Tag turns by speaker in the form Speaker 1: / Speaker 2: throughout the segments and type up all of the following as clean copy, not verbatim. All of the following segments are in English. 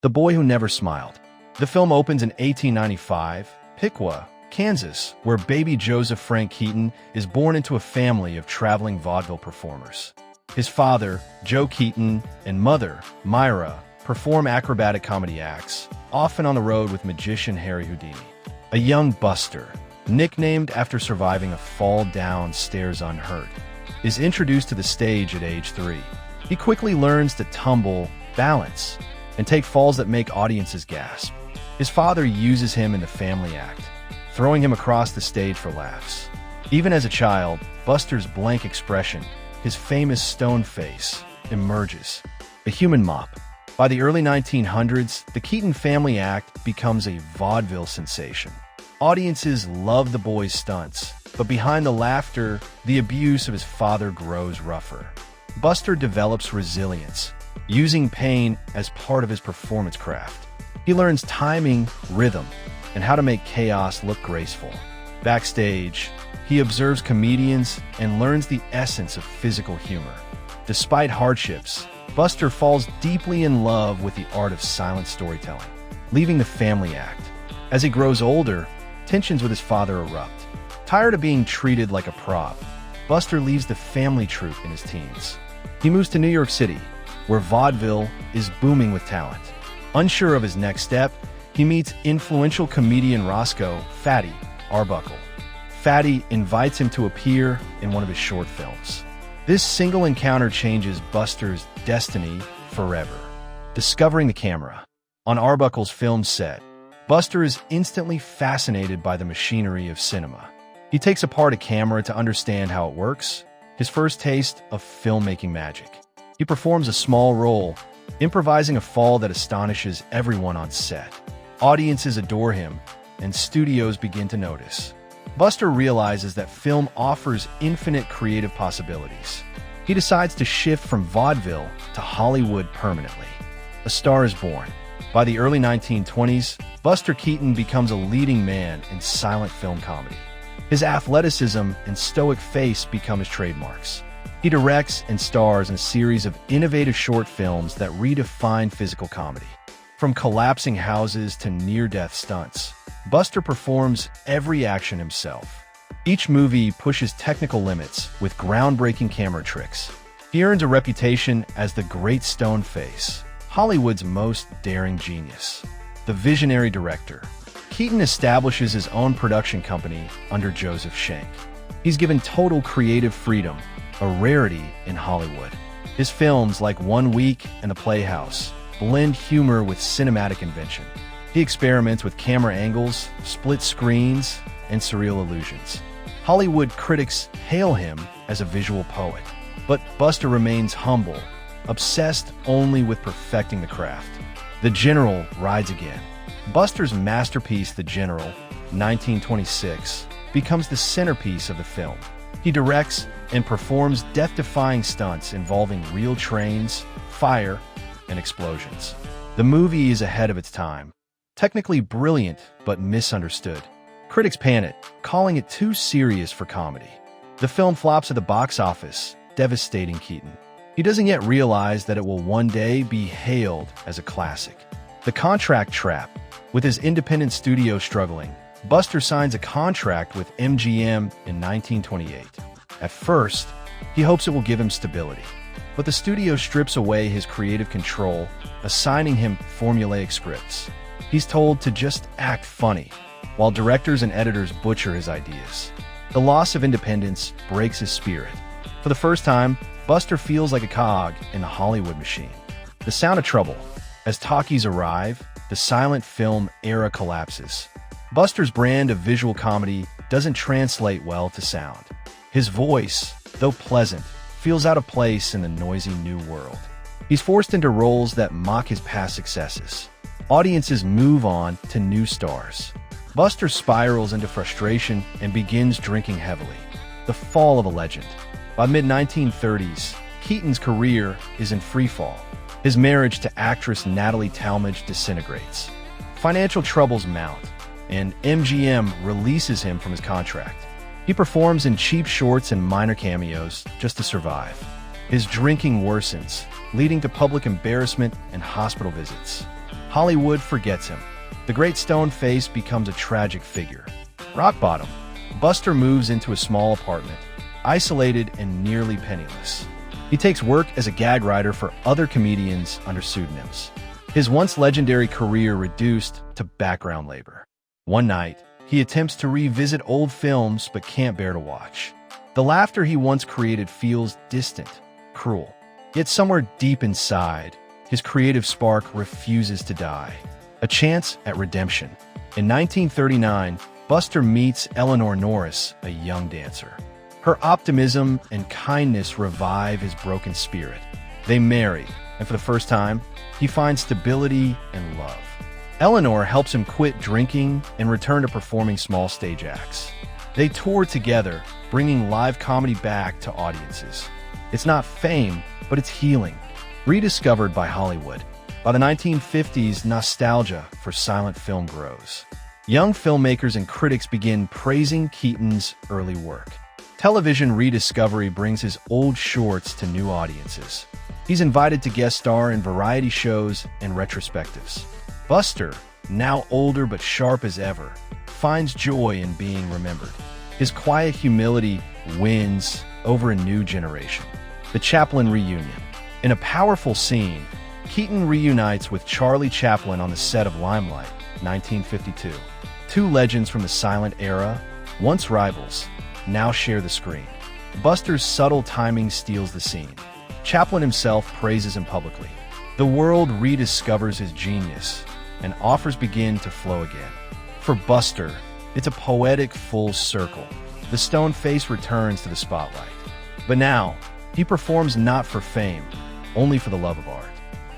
Speaker 1: The Boy Who Never Smiled. The film opens in 1895, Piqua, Kansas, where baby Joseph Frank Keaton is born into a family of traveling vaudeville performers. His father, Joe Keaton, and mother, Myra, perform acrobatic comedy acts, often on the road with magician Harry Houdini. A young Buster, nicknamed after surviving a fall down stairs unhurt, is introduced to the stage at age 3. He quickly learns to tumble, balance, and take falls that make audiences gasp. His father uses him in the family act, throwing him across the stage for laughs. Even as a child, Buster's blank expression, his famous stone face, emerges. A human mop. By the early 1900s, the Keaton family act becomes a vaudeville sensation. Audiences love the boy's stunts, but behind the laughter, the abuse of his father grows rougher. Buster develops resilience, using pain as part of his performance craft. He learns timing, rhythm, and how to make chaos look graceful. Backstage, he observes comedians and learns the essence of physical humor. Despite hardships, Buster falls deeply in love with the art of silent storytelling, leaving the family act. As he grows older, tensions with his father erupt. Tired of being treated like a prop, Buster leaves the family troupe in his teens. He moves to New York City, where vaudeville is booming with talent. Unsure of his next step, he meets influential comedian Roscoe "Fatty" Arbuckle. Fatty invites him to appear in one of his short films. This single encounter changes Buster's destiny forever. Discovering the camera. On Arbuckle's film set, Buster is instantly fascinated by the machinery of cinema. He takes apart a camera to understand how it works, his first taste of filmmaking magic. He performs a small role, improvising a fall that astonishes everyone on set. Audiences adore him, and studios begin to notice. Buster realizes that film offers infinite creative possibilities. He decides to shift from vaudeville to Hollywood permanently. A star is born. By the early 1920s, Buster Keaton becomes a leading man in silent film comedy. His athleticism and stoic face become his trademarks. He directs and stars in a series of innovative short films that redefine physical comedy. From collapsing houses to near-death stunts, Buster performs every action himself. Each movie pushes technical limits with groundbreaking camera tricks. He earns a reputation as the Great Stone Face, Hollywood's most daring genius. The visionary director. Keaton establishes his own production company under Joseph Schenck. He's given total creative freedom, a rarity in Hollywood. His films, like 1 Week and The Playhouse, blend humor with cinematic invention. He experiments with camera angles, split screens, and surreal illusions. Hollywood critics hail him as a visual poet, but Buster remains humble, obsessed only with perfecting the craft. The General rides again. Buster's masterpiece, The General, 1926, becomes the centerpiece of the film. He directs and performs death-defying stunts involving real trains, fire, and explosions. The movie is ahead of its time. Technically brilliant, but misunderstood. Critics panic, calling it too serious for comedy. The film flops at the box office, devastating Keaton. He doesn't yet realize that it will one day be hailed as a classic. The Contract Trap. With his independent studio struggling, Buster signs a contract with MGM in 1928. At first, he hopes it will give him stability. But the studio strips away his creative control, assigning him formulaic scripts. He's told to just act funny, while directors and editors butcher his ideas. The loss of independence breaks his spirit. For the first time, Buster feels like a cog in the Hollywood machine. The Sound of Trouble. As talkies arrive, the silent film era collapses. Buster's brand of visual comedy doesn't translate well to sound. His voice, though pleasant, feels out of place in the noisy new world. He's forced into roles that mock his past successes. Audiences move on to new stars. Buster spirals into frustration and begins drinking heavily. The fall of a legend. By the mid-1930s, Keaton's career is in freefall. His marriage to actress Natalie Talmadge disintegrates. Financial troubles mount, and MGM releases him from his contract. He performs in cheap shorts and minor cameos just to survive. His drinking worsens, leading to public embarrassment and hospital visits. Hollywood forgets him. The great stone face becomes a tragic figure. Rock bottom. Buster moves into a small apartment, isolated and nearly penniless. He takes work as a gag writer for other comedians under pseudonyms. His once legendary career reduced to background labor. One night, he attempts to revisit old films but can't bear to watch. The laughter he once created feels distant, cruel. Yet somewhere deep inside, his creative spark refuses to die. A chance at redemption. In 1939, Buster meets Eleanor Norris, a young dancer. Her optimism and kindness revive his broken spirit. They marry, and for the first time, he finds stability and love. Eleanor helps him quit drinking and return to performing small stage acts. They tour together, bringing live comedy back to audiences. It's not fame, but it's healing, rediscovered by Hollywood. By the 1950s, nostalgia for silent film grows. Young filmmakers and critics begin praising Keaton's early work. Television rediscovery brings his old shorts to new audiences. He's invited to guest star in variety shows and retrospectives. Buster, now older but sharp as ever, finds joy in being remembered. His quiet humility wins over a new generation. The Chaplin reunion. In a powerful scene, Keaton reunites with Charlie Chaplin on the set of Limelight, 1952. Two legends from the silent era, once rivals, now share the screen. Buster's subtle timing steals the scene. Chaplin himself praises him publicly. The world rediscovers his genius, and offers begin to flow again. For Buster, it's a poetic full circle. The stone face returns to the spotlight. But now, he performs not for fame, only for the love of art.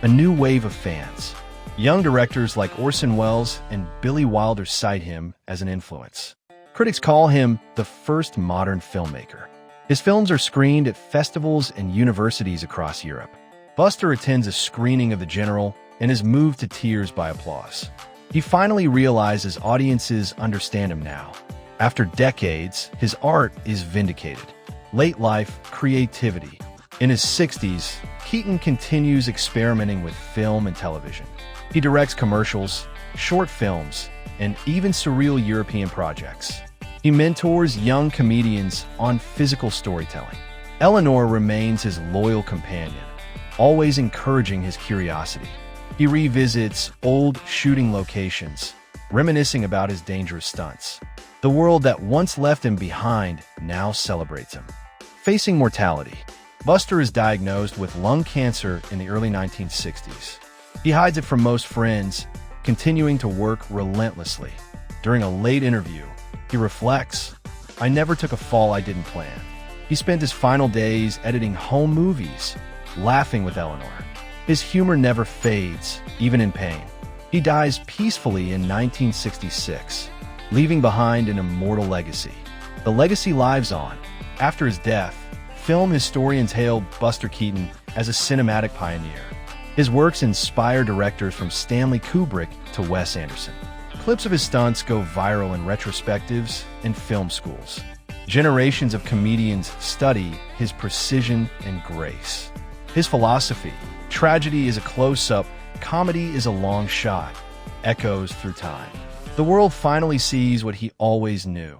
Speaker 1: A new wave of fans. Young directors like Orson Welles and Billy Wilder cite him as an influence. Critics call him the first modern filmmaker. His films are screened at festivals and universities across Europe. Buster attends a screening of The General and is moved to tears by applause. He finally realizes audiences understand him now. After decades, his art is vindicated. Late life, creativity. In his 60s, Keaton continues experimenting with film and television. He directs commercials, short films, and even surreal European projects. He mentors young comedians on physical storytelling. Eleanor remains his loyal companion, always encouraging his curiosity. He revisits old shooting locations, reminiscing about his dangerous stunts. The world that once left him behind now celebrates him. Facing mortality, Buster is diagnosed with lung cancer in the early 1960s. He hides it from most friends, continuing to work relentlessly. During a late interview, he reflects, "I never took a fall I didn't plan." He spent his final days editing home movies, laughing with Eleanor. His humor never fades, even in pain. He dies peacefully in 1966, leaving behind an immortal legacy. The legacy lives on. After his death, film historians hailed Buster Keaton as a cinematic pioneer. His works inspire directors from Stanley Kubrick to Wes Anderson. Clips of his stunts go viral in retrospectives and film schools. Generations of comedians study his precision and grace. His philosophy, tragedy is a close-up, comedy is a long shot, echoes through time. The world finally sees what he always knew,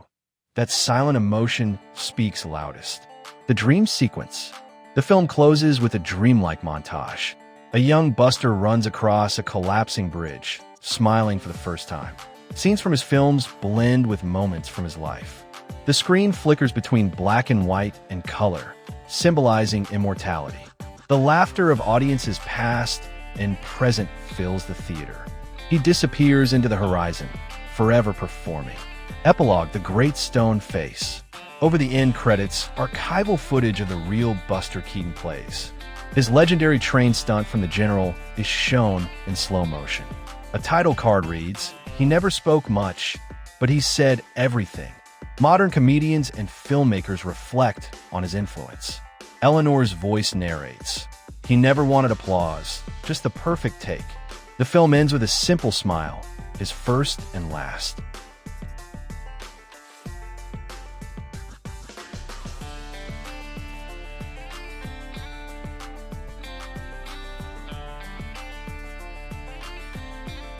Speaker 1: that silent emotion speaks loudest. The dream sequence. The film closes with a dreamlike montage. A young Buster runs across a collapsing bridge, smiling for the first time. Scenes from his films blend with moments from his life. The screen flickers between black and white and color, symbolizing immortality. The laughter of audiences past and present fills the theater. He disappears into the horizon, forever performing. Epilogue: The Great Stone Face. Over the end credits, archival footage of the real Buster Keaton plays. His legendary train stunt from The General is shown in slow motion. A title card reads, "He never spoke much, but he said everything." Modern comedians and filmmakers reflect on his influence. Eleanor's voice narrates, "He never wanted applause, just the perfect take." The film ends with a simple smile, his first and last.